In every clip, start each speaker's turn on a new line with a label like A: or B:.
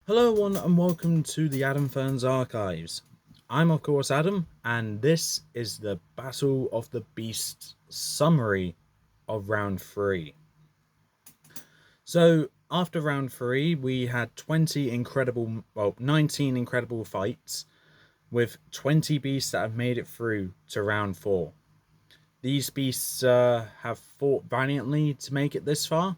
A: Hello everyone and welcome to the Adam Ferns Archives. I'm of course Adam and this is the Battle of the Beasts summary of round 3. So after round 3 we had 19 incredible fights with 20 beasts that have made it through to round 4. These beasts have fought valiantly to make it this far,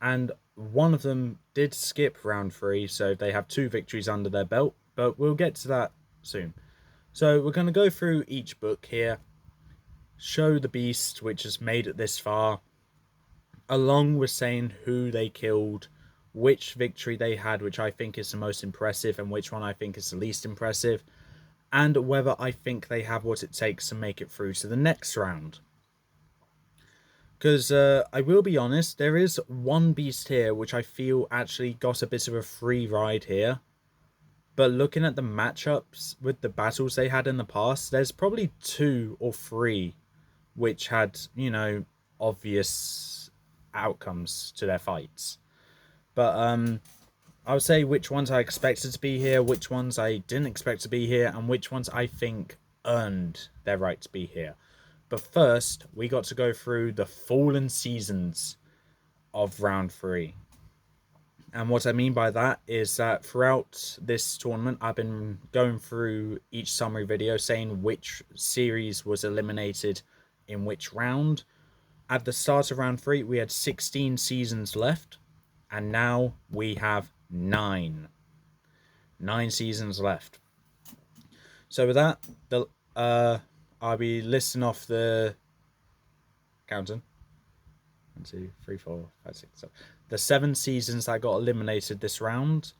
A: and one of them did skip round 3, so they have 2 victories under their belt, but we'll get to that soon. So we're going to go through each book here, show the beast which has made it this far, along with saying who they killed, which victory they had, which I think is the most impressive, and which one I think is the least impressive, and whether I think they have what it takes to make it through to the next round. Because I will be honest, there is one beast here which I feel actually got a bit of a free ride here. But looking at the matchups with the battles they had in the past, there's probably 2 or 3 which had, obvious outcomes to their fights. But I would say which ones I expected to be here, which ones I didn't expect to be here, and which ones I think earned their right to be here. But first, we got to go through the fallen seasons of round 3. And what I mean by that is that throughout this tournament, I've been going through each summary video saying which series was eliminated in which round. At the start of round 3, we had 16 seasons left, and now we have 9. 9 seasons left. So with that, I'll be listing off the counting. 1, 2, 3, 4, 5, 6, 7. The 7 seasons that got eliminated this round,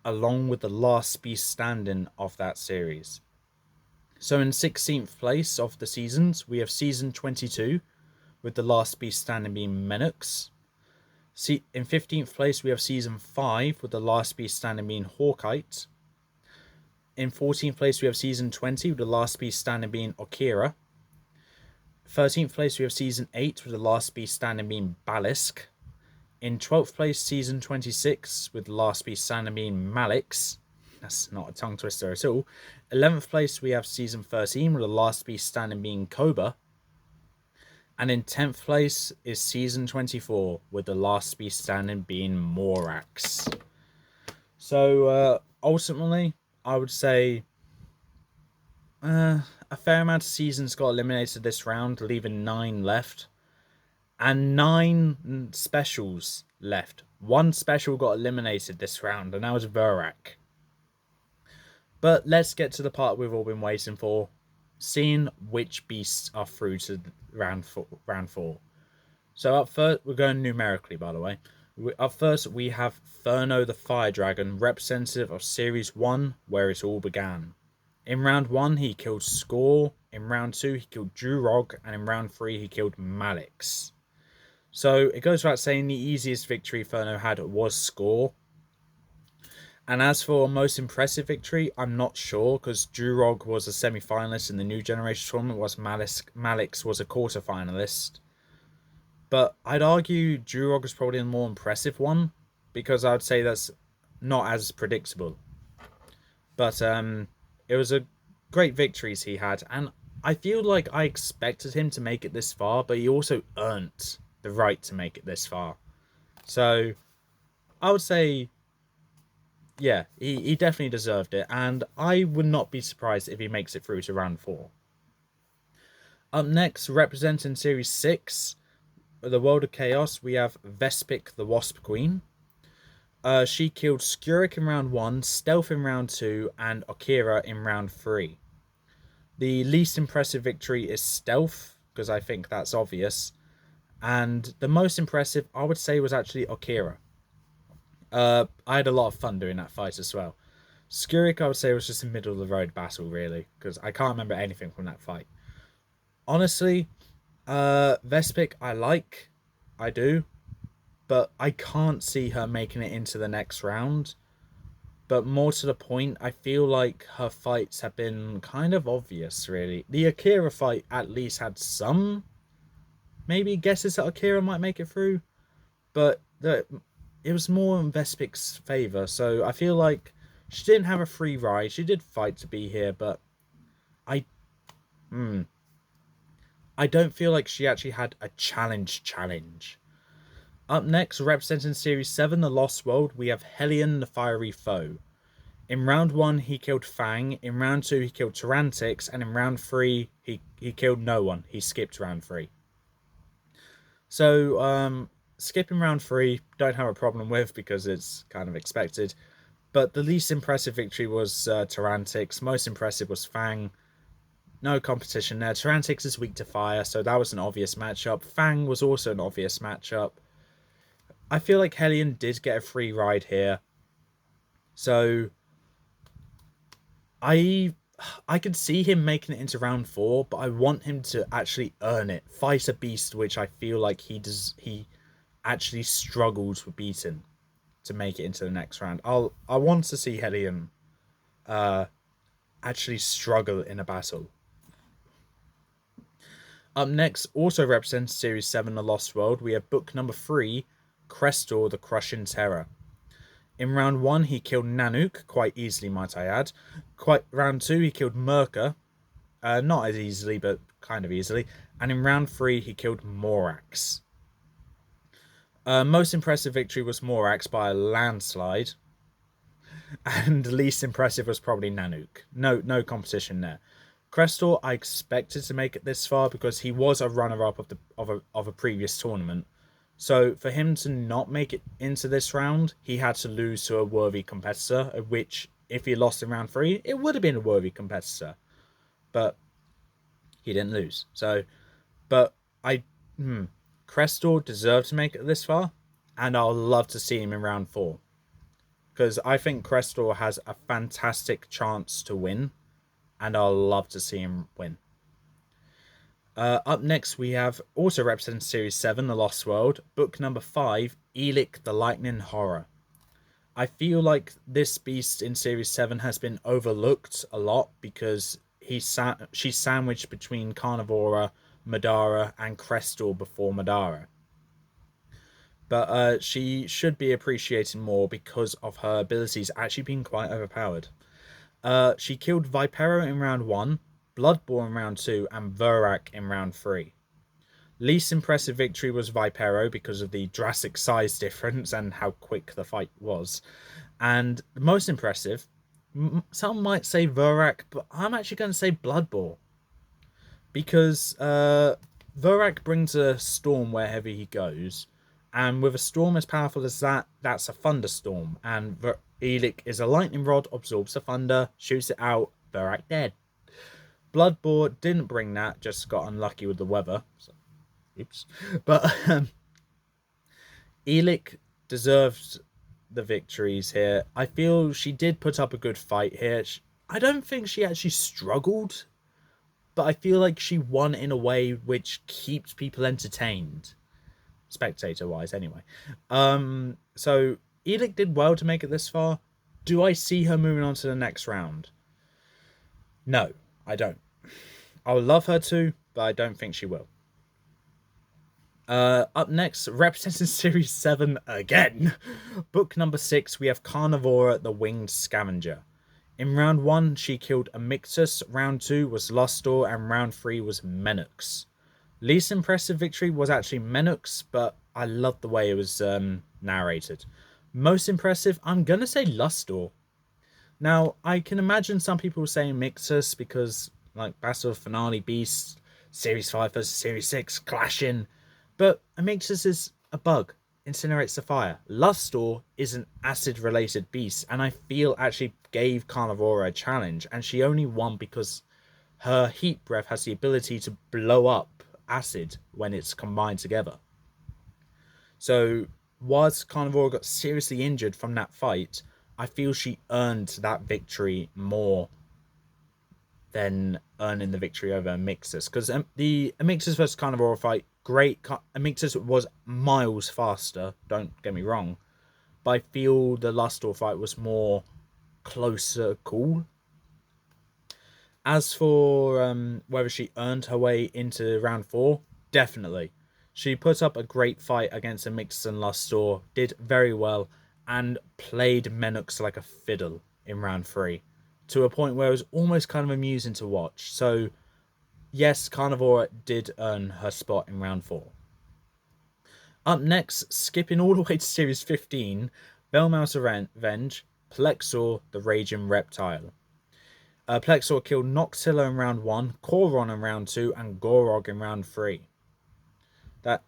A: along with the last beast standing of that series. So in 16th place of the seasons, we have season 22, with the last beast standing being Menux. In 15th place, we have season 5, with the last beast standing being Hawkite. In 14th place, we have season 20, with the last beast standing being Okira. 13th place, we have season 8, with the last beast standing being Balisk. In 12th place, season 26, with the last beast standing being Malix. That's not a tongue twister at all. 11th place, we have season 13, with the last beast standing being Koba. And in 10th place is season 24, with the last beast standing being Morax. So, ultimately, I would say a fair amount of seasons got eliminated this round, leaving 9 left. And 9 specials left. 1 special got eliminated this round, and that was Verak. But let's get to the part we've all been waiting for, seeing which beasts are through to round 4. So up first, we're going numerically, by the way. Up first, we have Furno the Fire Dragon, representative of Series 1, where it all began. In round 1, he killed Score. In round 2, he killed Durog. And in round 3, he killed Malix. So it goes without saying the easiest victory Furno had was Score. And as for most impressive victory, I'm not sure, because Durog was a semi-finalist in the New Generation tournament, whilst Malix was a quarter-finalist. But I'd argue Durog is probably the more impressive one, because I would say that's not as predictable. But it was a great victories he had, and I feel like I expected him to make it this far, but he also earned the right to make it this far. So I would say, yeah, he definitely deserved it, and I would not be surprised if he makes it through to round 4. Up next, representing Series 6, the World of Chaos, we have Vespic the Wasp Queen. She killed Skurrik in round 1, Stealth in round 2, and Okira in round 3. The least impressive victory is Stealth, because I think that's obvious. And the most impressive, I would say, was actually Okira. I had a lot of fun doing that fight as well. Skurrik, I would say, was just a middle-of-the-road battle, really, because I can't remember anything from that fight. Honestly, Vespic, I do, but I can't see her making it into the next round. But more to the point, I feel like her fights have been kind of obvious, really. The Akira fight at least had some maybe guesses that Akira might make it through, but it was more in Vespic's favour. So I feel like she didn't have a free ride. She did fight to be here, but I I don't feel like she actually had a challenge. Up next, representing Series 7, The Lost World, we have Hellion the Fiery Foe. In round 1, he killed Fang. In round 2, he killed Tyrantix. And in round 3, he killed no one. He skipped round 3. So, skipping round 3, don't have a problem with because it's kind of expected. But the least impressive victory was Tyrantix. Most impressive was Fang. No competition there. Tyrantix is weak to fire, so that was an obvious matchup. Fang was also an obvious matchup. I feel like Hellion did get a free ride here. So I could see him making it into round 4, but I want him to actually earn it. Fight a beast, which I feel like he actually struggles with beating to make it into the next round. I want to see Hellion actually struggle in a battle. Up next, also represents Series 7, The Lost World, we have book number 3, Crestor, the Crushing Terror. In round 1, he killed Nanook, quite easily, might I add. Round 2, he killed Merca, not as easily, but kind of easily. And in round 3, he killed Morax. Most impressive victory was Morax by a landslide. And least impressive was probably Nanook. No competition there. Crestor, I expected to make it this far because he was a runner-up of a previous tournament. So for him to not make it into this round, he had to lose to a worthy competitor, which if he lost in round 3, it would have been a worthy competitor. But he didn't lose. So, but Crestor deserved to make it this far, and I'll love to see him in round 4. Because I think Crestor has a fantastic chance to win, and I'll love to see him win. Up next, we have also representing Series 7, The Lost World, book number 5, Elik the Lightning Horror. I feel like this beast in Series 7 has been overlooked a lot because she's sandwiched between Carnivora, Madara, and Crestor before Madara. But she should be appreciated more because of her abilities actually being quite overpowered. She killed Vipero in round 1, Bloodborne in round 2, and Verak in round 3. Least impressive victory was Vipero because of the drastic size difference and how quick the fight was. And the most impressive, some might say Verak, but I'm actually going to say Bloodborne. Because Verak brings a storm wherever he goes. And with a storm as powerful as that, that's a thunderstorm. And Elik is a lightning rod, absorbs the thunder, shoots it out, Verak dead. Bloodborne didn't bring that, just got unlucky with the weather. So, oops. But Elik deserved the victories here. I feel she did put up a good fight here. I don't think she actually struggled, but I feel like she won in a way which keeps people entertained. Spectator-wise, anyway. So Elik did well to make it this far. Do I see her moving on to the next round? No, I don't. I would love her to, but I don't think she will. Up next, representing Series 7 again. Book number 6, we have Carnivora, the Winged Scavenger. In round 1, she killed Amictus, round 2 was Lustor, and round 3 was Menux. Least impressive victory was actually Menux, but I loved the way it was narrated. Most impressive, I'm going to say Lustor. Now, I can imagine some people saying Mixus because, like, Battle of Finale Beast, Series 5 versus Series 6, clashing. But Amixus is a bug, incinerates the fire. Lustor is an acid-related beast, and I feel actually gave Carnivora a challenge, and she only won because her heat breath has the ability to blow up acid when it's combined together. So, whilst Carnivora got seriously injured from that fight, I feel she earned that victory more than earning the victory over Amixus. Because the Amixus versus Carnivora fight, great. Amixus was miles faster, don't get me wrong. But I feel the Lustor fight was more closer cool. As for whether she earned her way into round 4, definitely. She put up a great fight against a Mixus and Lustor, did very well, and played Menux like a fiddle in round 3 to a point where it was almost kind of amusing to watch. So, yes, Carnivora did earn her spot in round 4. Up next, skipping all the way to Series 15, Belmouse Revenge, Plexor, the Raging Reptile. Plexor killed Noctilla in round 1, Coron in round 2, and Gorog in round 3. That...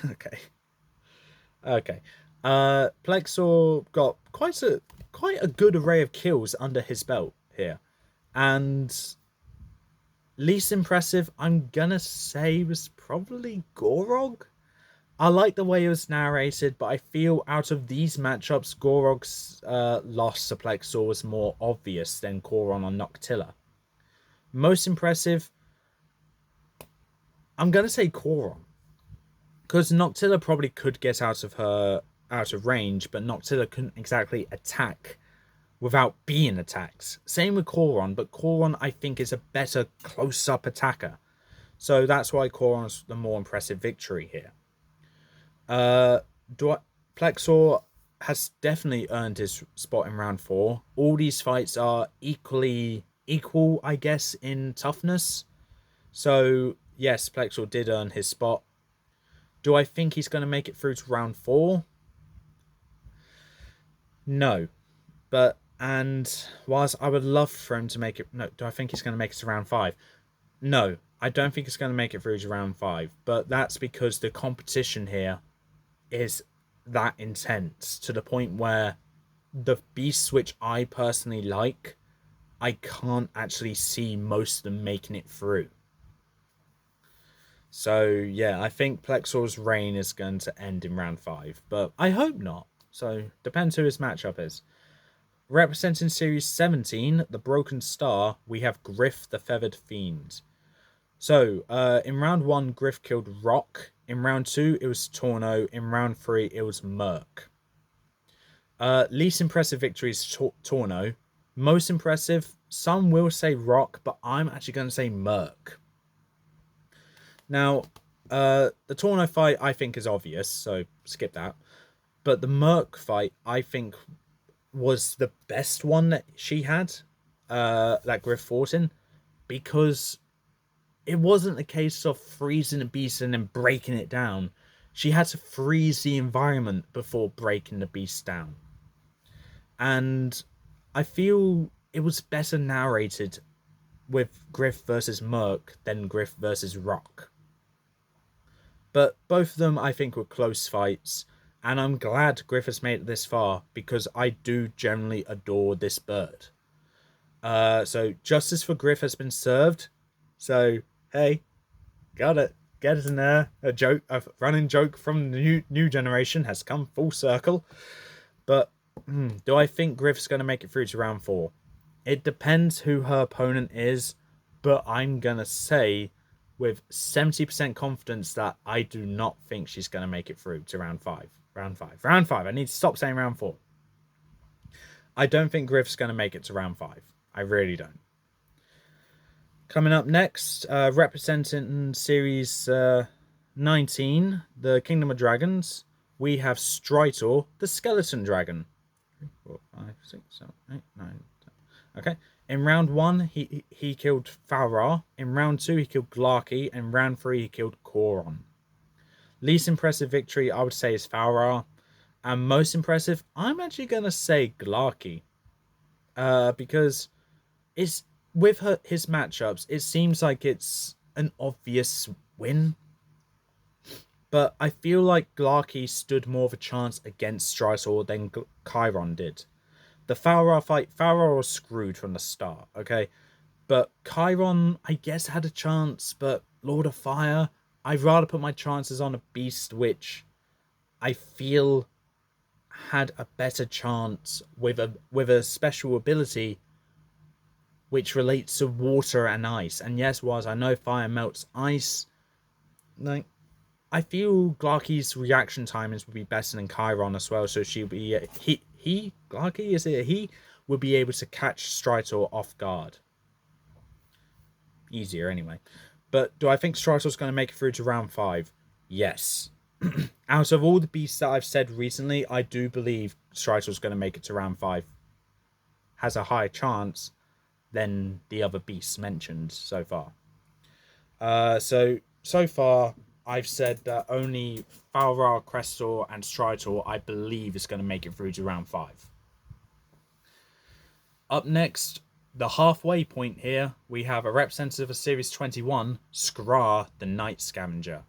A: okay. Okay. Plexor got quite a good array of kills under his belt here. And least impressive, I'm gonna say, was probably Gorog. I like the way it was narrated, but I feel out of these matchups, Gorog's loss to Plexor was more obvious than Coron or Noctilla. Most impressive, I'm gonna say Coron, because Noctilla probably could get out of range, but Noctilla couldn't exactly attack without being attacked. Same with Coron, but Coron I think is a better close-up attacker, so that's why Coron's the more impressive victory here. Plexor has definitely earned his spot in round 4. All these fights are equal, I guess, in toughness. So, yes, Plexor did earn his spot. Do I think he's going to make it through to round 4? No. And whilst I would love for him to make it... No, do I think he's going to make it to round 5? No, I don't think he's going to make it through to round 5. But that's because the competition here is that intense to the point where the beasts which I personally like, I can't actually see most of them making it through. So yeah, I think Plexor's reign is going to end in round 5, but I hope not. So depends who his matchup is. Representing Series 17, the Broken Star, we have Griff the Feathered Fiend. So, in round 1, Griff killed Rock. In round 2, it was Torno. In round 3, it was Merc. Least impressive victory is Torno. Most impressive, some will say Rock, but I'm actually going to say Merc. Now, the Torno fight, I think, is obvious, so skip that. But the Merc fight, I think, was the best one that she had, that Griff fought in, because it wasn't a case of freezing a beast and then breaking it down. She had to freeze the environment before breaking the beast down. And I feel it was better narrated with Griff versus Merc than Griff versus Rock. But both of them, I think, were close fights. And I'm glad Griff has made it this far, because I do generally adore this bird. So justice for Griff has been served. So, hey, got it. Get it in there. A running joke from the new generation has come full circle. But do I think Griff's going to make it through to round 4? It depends who her opponent is, but I'm going to say with 70% confidence that I do not think she's going to make it through to round 5. Round 5. I need to stop saying round 4. I don't think Griff's going to make it to round 5. I really don't. Coming up next, representing Series 19, the Kingdom of Dragons, we have Stritor, the Skeleton Dragon. 3, 4, 5, 6, 7, 8, 9, 10. Okay. In round 1, he killed Falra. In round 2, he killed Glarky. In round 3, he killed Coron. Least impressive victory, I would say, is Falra. And most impressive, I'm actually going to say Glarky. Because it's with his matchups, it seems like it's an obvious win. But I feel like Glarky stood more of a chance against Stritor than Chiron did. The Falra fight, Falra was screwed from the start, okay? But Chiron, I guess, had a chance, but Lord of Fire, I'd rather put my chances on a beast which I feel had a better chance with a special ability which relates to water and ice. And yes, whilst I know fire melts ice, like, I feel Glarky's reaction timings would be better than Chiron as well. So she'll be Glarky, is it he would be able to catch Stritor off guard. Easier anyway. But do I think Stritor's going to make it through to round 5? Yes. Out of all the beasts that I've said recently, I do believe Strider's going to make it to round 5. Has a higher chance than the other beasts mentioned so far. So far, I've said that only Falrar, Crestor, and Stritor, I believe, is going to make it through to round 5. Up next, the halfway point here, we have a representative of Series 21, Skrar, the Night Scavenger.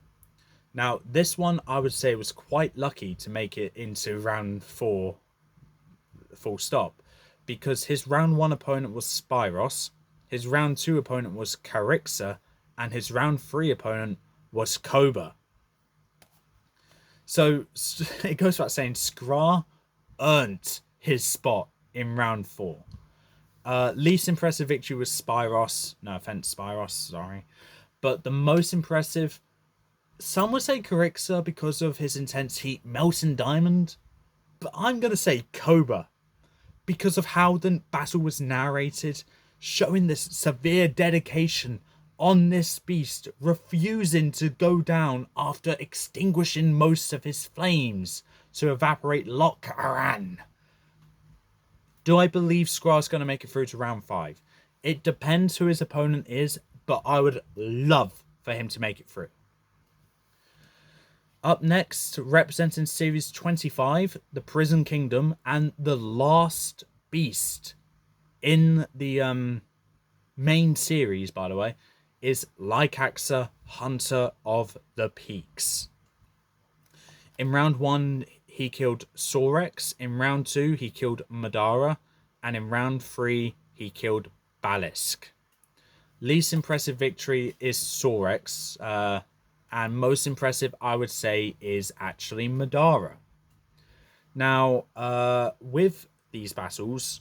A: Now, this one I would say was quite lucky to make it into round 4, full stop, because his round 1 opponent was Spyros, his round 2 opponent was Carixa, and his round 3 opponent was Koba. So it goes without saying, Skrar earned his spot in round 4. Least impressive victory was Spyros. No offense, Spyros, sorry. But the most impressive, some would say Carixa because of his intense heat, Melton Diamond. But I'm going to say Koba because of how the battle was narrated, showing this severe dedication on this beast, refusing to go down after extinguishing most of his flames to evaporate Lok-Aran. Do I believe Skrar's going to make it through to round 5? It depends who his opponent is, but I would love for him to make it through. Up next, representing Series 25, the Prison Kingdom, and the last beast in the main series, by the way, is Lycaxa, Hunter of the Peaks. In round 1, he killed Sorex. In round 2, he killed Madara. And in round 3, he killed Balisk. Least impressive victory is Sorex. And most impressive, I would say, is actually Madara. Now, with these battles,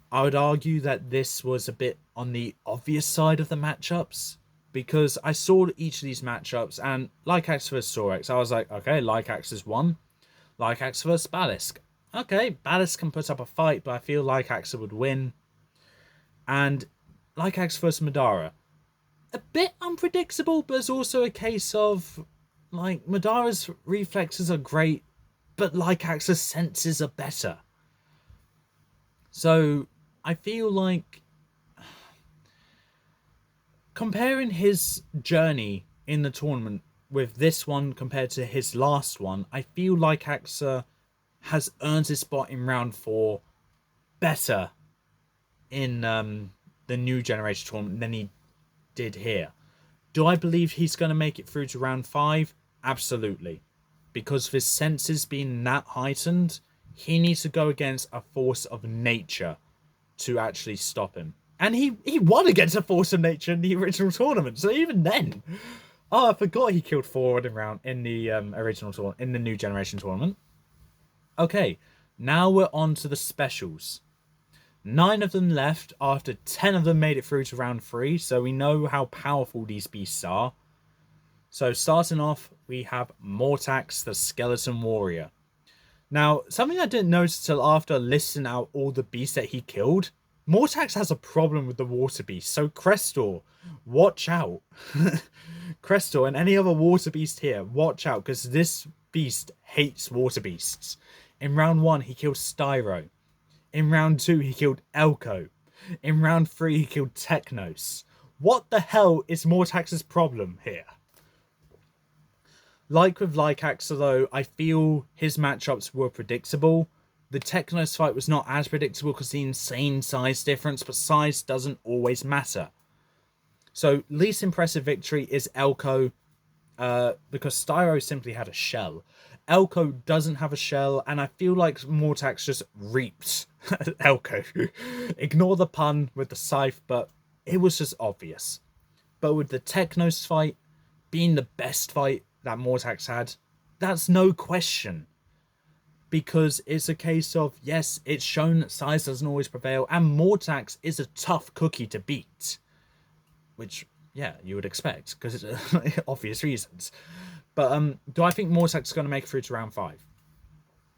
A: I would argue that this was a bit on the obvious side of the matchups, because I saw each of these matchups, and Lycax vs Sorex, I was like, okay, Lycax has won. Lycax vs Balisk. Okay, Balisk can put up a fight, but I feel Lycax would win. And Lycax vs Madara. A bit unpredictable, but it's also a case of, like, Madara's reflexes are great, but Lycax's senses are better. So, I feel like comparing his journey in the tournament with this one compared to his last one, I feel like Lycaxa has earned his spot in round 4 better in the new generation tournament than he did here. Do I believe he's going to make it through to round 5? Absolutely. Because of his senses being that heightened, he needs to go against a force of nature to actually stop him. And he won against a force of nature in the original tournament. So even then, oh, I forgot he killed 4 in the original tournament, in the new generation tournament. Okay, now we're on to the specials. 9 of them left after 10 of them made it through to round 3. So we know how powerful these beasts are. So starting off, we have Mortax, the Skeleton Warrior. Now, something I didn't notice till after listing out all the beasts that he killed, Mortax has a problem with the water beast. So Crestor, watch out. Crestor and any other water beast here, watch out, because this beast hates water beasts. In round 1, he killed Styro. In round 2, he killed Elko. In round 3, he killed Technos. What the hell is Mortax's problem here? Like with Lycaxa, though, I feel his matchups were predictable. The Technos fight was not as predictable because of the insane size difference, but size doesn't always matter. So, least impressive victory is Elko, because Styro simply had a shell. Elko doesn't have a shell, and I feel like Mortax just reaped Elko. Ignore the pun with the scythe, but it was just obvious. But with the Technos fight being the best fight that Mortax had, that's no question. Because it's a case of, yes, it's shown that size doesn't always prevail, and Mortax is a tough cookie to beat. Which, yeah, you would expect, because it's obvious reasons. But do I think Mortax is going to make it through to round 5?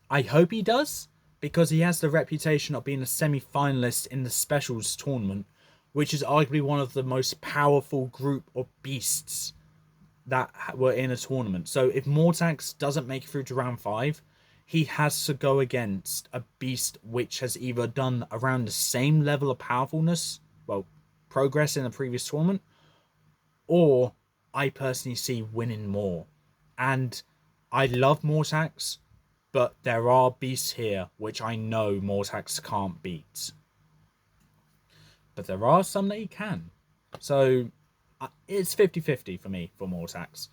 A: I hope he does, because he has the reputation of being a semi-finalist in the Specials tournament, which is arguably one of the most powerful group of beasts that were in a tournament. So if Mortax doesn't make it through to round 5, he has to go against a beast which has either done around the same level of powerfulness, well, progress in the previous tournament, or I personally see winning more. And I love Mortax, but there are beasts here which I know Mortax can't beat. But there are some that he can. So it's 50-50 for me for Mortax.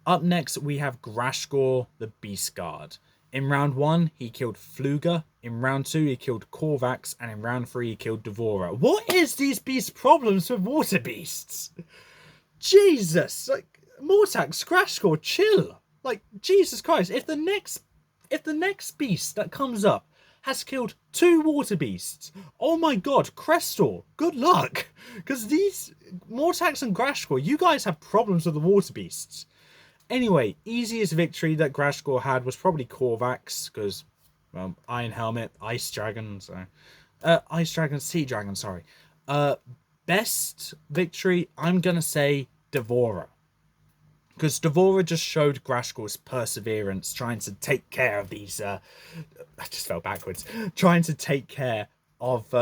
A: Up next, we have Grashgor, the Beast Guard. In round 1, he killed Fluga. In round 2, he killed Korvax. And in round 3, he killed Devourer. What is these beast problems with water beasts? Jesus! Like, Mortax, Grashgor, chill! Like, Jesus Christ, if the next beast that comes up has killed 2 water beasts, oh my god, Crestor, good luck! Because these Mortax and Grashgor, you guys have problems with the water beasts. Anyway, easiest victory that Grashgor had was probably Korvax, because, well, Iron Helmet, Ice Dragon, so... Ice Dragon, Sea Dragon, sorry. Best victory, I'm gonna say Devourer. Because Devourer just showed Grashgor's perseverance, trying to take care of these... I just fell backwards. Trying to take care of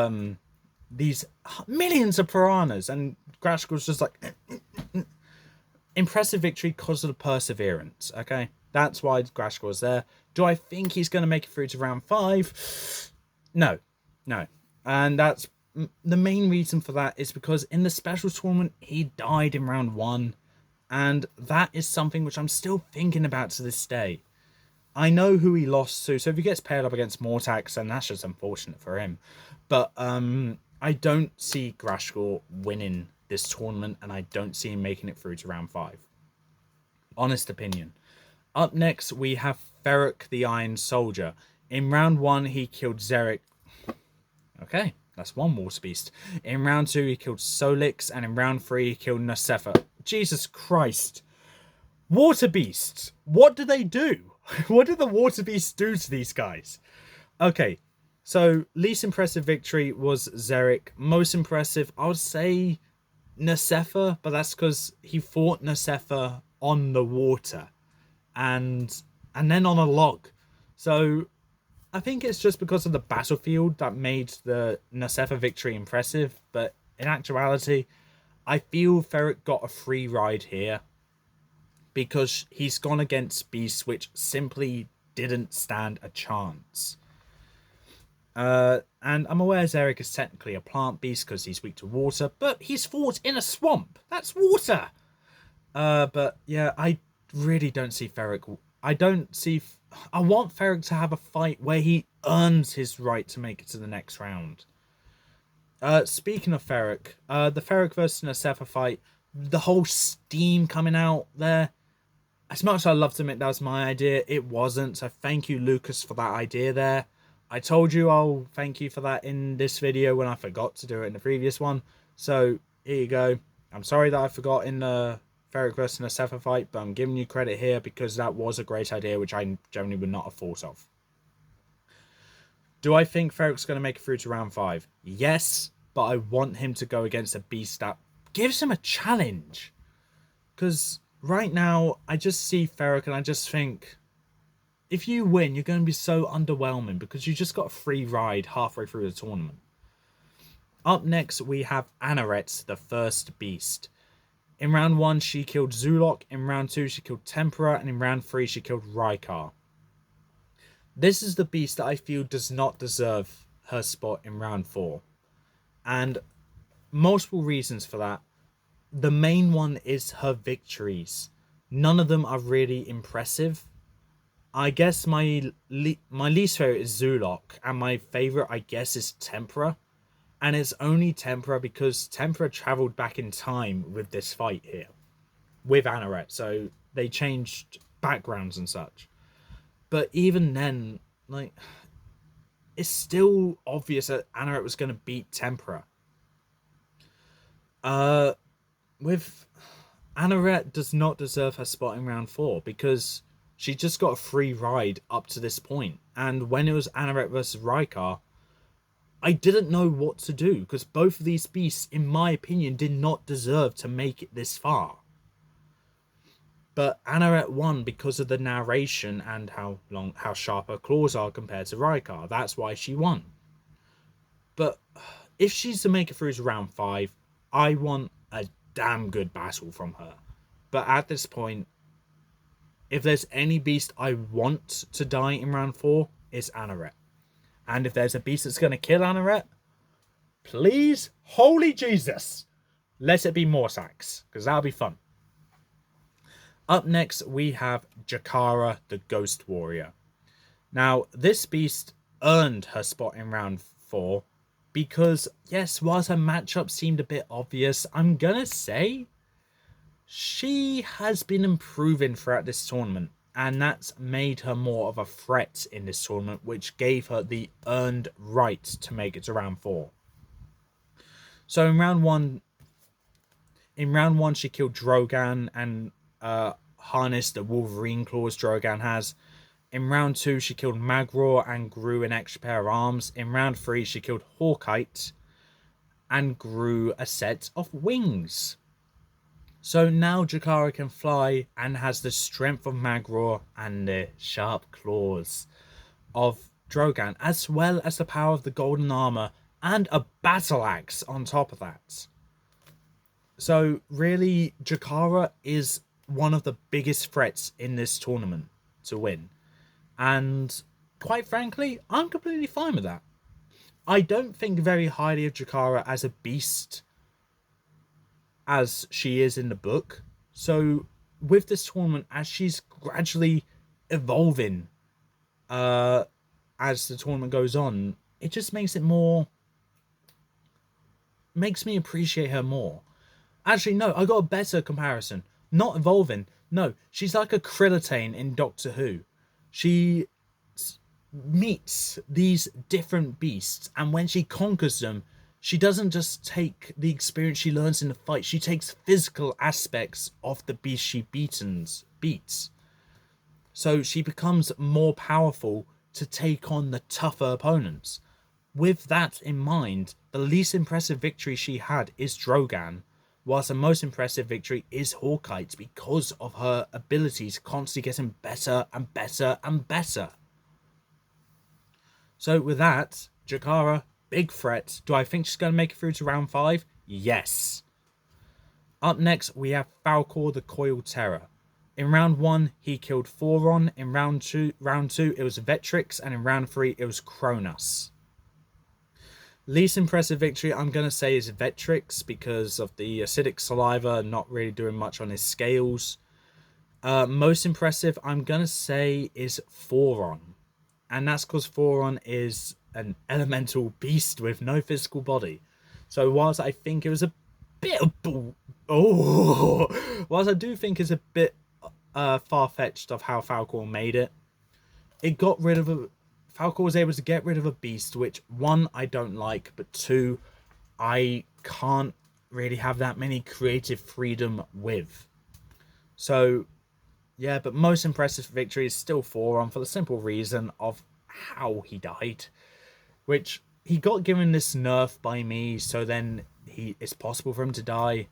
A: these millions of piranhas, and Grashgor's just like... Impressive victory because of the perseverance, okay? That's why Grashgor's there. Do I think he's going to make it through to round 5? No. And that's the main reason for that is because in the special tournament, he died in round 1. And that is something which I'm still thinking about to this day. I know who he lost to, so if he gets paired up against Mortax, then that's just unfortunate for him. But I don't see Grashgor winning this tournament, and I don't see him making it through to round 5. Honest opinion. Up next, we have Ferric the Iron Soldier. In round 1, he killed Xeric. Okay, that's one water beast. In round 2, he killed Solix, and in round 3, he killed Nasefa. Jesus Christ. Water beasts. What do they do? What did the water beasts do to these guys? Okay, so least impressive victory was Xeric. Most impressive, I would say Nasefa, but that's because he fought Nasefa on the water and then on a log. So I think it's just because of the battlefield that made the Nasefa victory impressive, but in actuality, I feel Ferric got a free ride here because he's gone against beasts which simply didn't stand a chance. And I'm aware Xeric is technically a plant beast because he's weak to water, but he's fought in a swamp. That's water. But yeah, I really don't see Ferric. I want Ferric to have a fight where he earns his right to make it to the next round. Speaking of Ferric, the Ferric versus Nasefa fight, the whole steam coming out there, as much as I love to admit that was my idea, it wasn't. So thank you, Lucas, for that idea there. I told you I'll thank you for that in this video when I forgot to do it in the previous one. So here you go. I'm sorry that I forgot in the Ferric versus Nasefa fight, but I'm giving you credit here because that was a great idea, which I generally would not have thought of. Do I think Ferric's going to make it through to round 5? Yes, but I want him to go against a beast that gives him a challenge. Because right now, I just see Ferric and I just think, if you win, you're going to be so underwhelming because you just got a free ride halfway through the tournament. Up next, we have Anaret, the first beast. In round 1, she killed Zulok. In round 2, she killed Tempera. And in round 3, she killed Rykar. This is the beast that I feel does not deserve her spot in round 4. And multiple reasons for that. The main one is her victories. None of them are really impressive. I guess my least favorite is Zulok, and my favorite, I guess, is Tempera. And it's only Tempera because Tempera traveled back in time with this fight here, with Anaret. So they changed backgrounds and such. But even then, like, it's still obvious that Anaret was going to beat Tempera. With Anaret does not deserve her spot in round 4 because she just got a free ride up to this point. And when it was Anaret versus Rykar, I didn't know what to do because both of these beasts, in my opinion, did not deserve to make it this far. But Anorette won because of the narration and how sharp her claws are compared to Raikar. That's why she won. But if she's to make it through to round 5, I want a damn good battle from her. But at this point, if there's any beast I want to die in round 4, it's Anorette. And if there's a beast that's going to kill Anorette, please, holy Jesus, let it be Morsax, because that'll be fun. Up next, we have Jakara, the Ghost Warrior. Now, this beast earned her spot in round 4 because, yes, whilst her matchup seemed a bit obvious, I'm going to say she has been improving throughout this tournament, and that's made her more of a threat in this tournament, which gave her the earned right to make it to round 4. So in round 1, she killed Drogan and harnessed the Wolverine claws Drogan has. In round 2, she killed Magro and grew an extra pair of arms. In round 3, she killed Hawkite and grew a set of wings. So now Jakara can fly and has the strength of Magro and the sharp claws of Drogan, as well as the power of the golden armor and a battle axe on top of that. So really, Jakara is one of the biggest threats in this tournament to win. And quite frankly, I'm completely fine with that. I don't think very highly of Jakara as a beast as she is in the book. So with this tournament, as she's gradually evolving as the tournament goes on, it just makes me appreciate her more. Actually, no, I got a better comparison. Not evolving. No, she's like a Krillitane in Doctor Who. She meets these different beasts, and when she conquers them, she doesn't just take the experience she learns in the fight, she takes physical aspects of the beast she beats. So she becomes more powerful to take on the tougher opponents. With that in mind, the least impressive victory she had is Drogan, whilst the most impressive victory is Hawkite because of her abilities constantly getting better and better and better. So with that, Jakara, big threat. Do I think she's going to make it through to round 5? Yes. Up next, we have Falcor, the Coiled Terror. In round 1, he killed Thoron. In round 2, it was Vetrix. And in round 3, it was Kronos. Least impressive victory, I'm going to say, is Vetrix because of the acidic saliva not really doing much on his scales. Most impressive, I'm going to say, is Thoron. And that's because Thoron is an elemental beast with no physical body. So whilst I think it was a bit of whilst I do think it's a bit far-fetched of how Falcor made it, Falcor was able to get rid of a beast which, 1, I don't like, but 2, I can't really have that many creative freedom with. So yeah, but most impressive victory is still Thoron for the simple reason of how he died. Which, he got given this nerf by me, so then it's possible for him to die.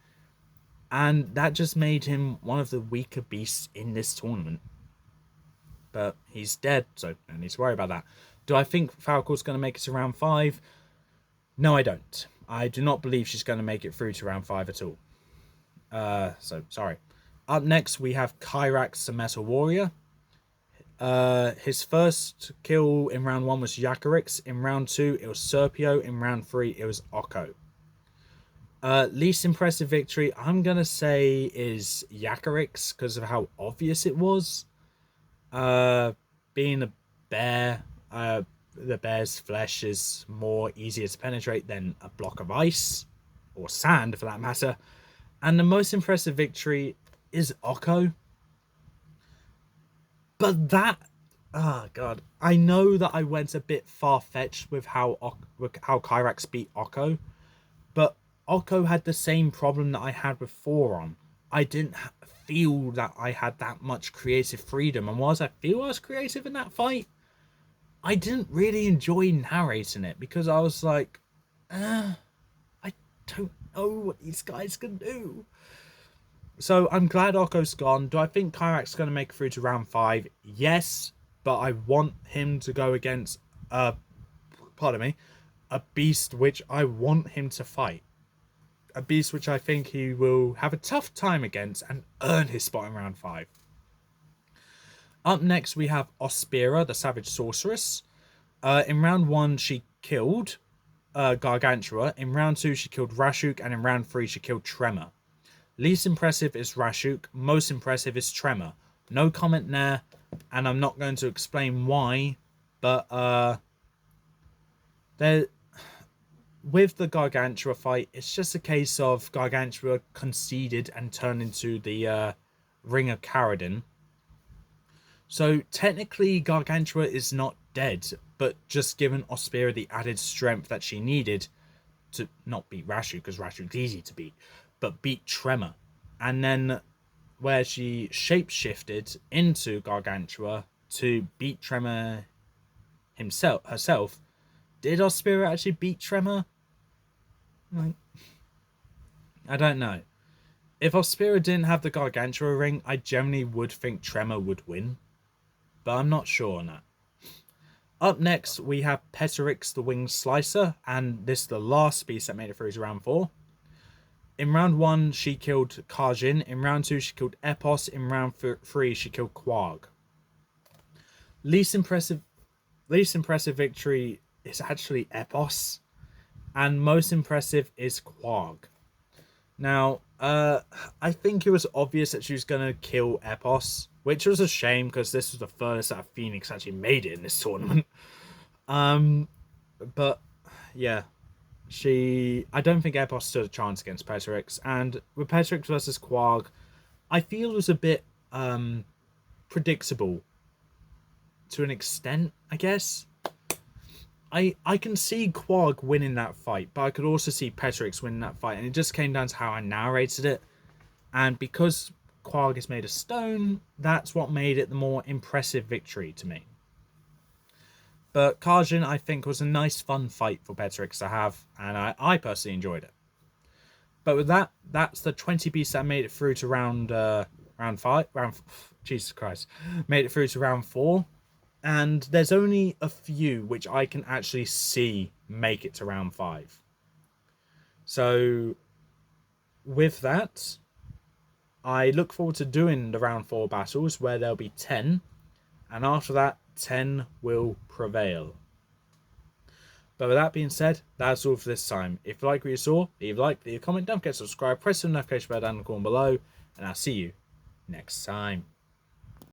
A: And that just made him one of the weaker beasts in this tournament. But he's dead, so no need to worry about that. Do I think Falcor's going to make it to round 5? No, I don't. I do not believe she's going to make it through to round 5 at all. So, sorry. Up next, we have Kyrax, the Metal Warrior. His first kill in round 1 was Yakarix. In round 2, it was Serpio. In round 3, it was Okko. Least impressive victory, I'm going to say, is Yakarix because of how obvious it was. Being a bear, the bear's flesh is more easier to penetrate than a block of ice, or sand for that matter. And the most impressive victory is Okko. But that, god, I know that I went a bit far-fetched with how Kyrax beat Okko, but Okko had the same problem that I had with Thoron. I didn't feel that I had that much creative freedom, and whilst I feel I was creative in that fight, I didn't really enjoy narrating it because I was like, I don't know what these guys can do. So I'm glad Okko's gone. Do I think Kyrak's going to make it through to round 5? Yes, but I want him to go against, pardon me, a beast which I want him to fight. A beast which I think he will have a tough time against and earn his spot in round 5. Up next, we have Ospira, the Savage Sorceress. In round 1, she killed Gargantua. In round 2, she killed Rashuk. And in round 3, she killed Tremor. Least impressive is Rashuk. Most impressive is Tremor. No comment there. And I'm not going to explain why. But there, with the Gargantua fight, it's just a case of Gargantua conceded and turned into the Ring of Caradon. So technically Gargantua is not dead, but just given Ospira the added strength that she needed to not beat Rashuk, because Rashuk's easy to beat, but beat Tremor. And then where she shapeshifted into Gargantua to beat Tremor herself, did Ospira actually beat Tremor? Like, I don't know. If Ospira didn't have the Gargantua ring, I generally would think Tremor would win, but I'm not sure on that. Up next, we have Petrix the Winged Slicer, and this is the last beast that made it through to round 4. In round 1, she killed Kajin. In round 2, she killed Epos. In round 3, she killed Quag. Least impressive victory is actually Epos, and most impressive is Quag. Now, I think it was obvious that she was going to kill Epos, which was a shame because this was the furthest that Phoenix actually made it in this tournament. But yeah, I don't think Epos stood a chance against Petrix, and with Petrix versus Quag, I feel it was a bit predictable to an extent, I guess. I can see Quag winning that fight, but I could also see Petrix winning that fight, and it just came down to how I narrated it. And because Quag is made of stone, that's what made it the more impressive victory to me. But Kajin, I think, was a nice, fun fight for Petrix to have, and I personally enjoyed it. But with that, that's the 20 beasts that made it through to round 5. Jesus Christ. Made it through to round 4. And there's only a few which I can actually see make it to round 5. So, with that, I look forward to doing the round 4 battles where there'll be 10. And after that, 10 will prevail. But with that being said, that's all for this time. If you like what you saw, leave a like, leave a comment, don't forget to subscribe, press the notification bell down in the corner below, and I'll see you next time.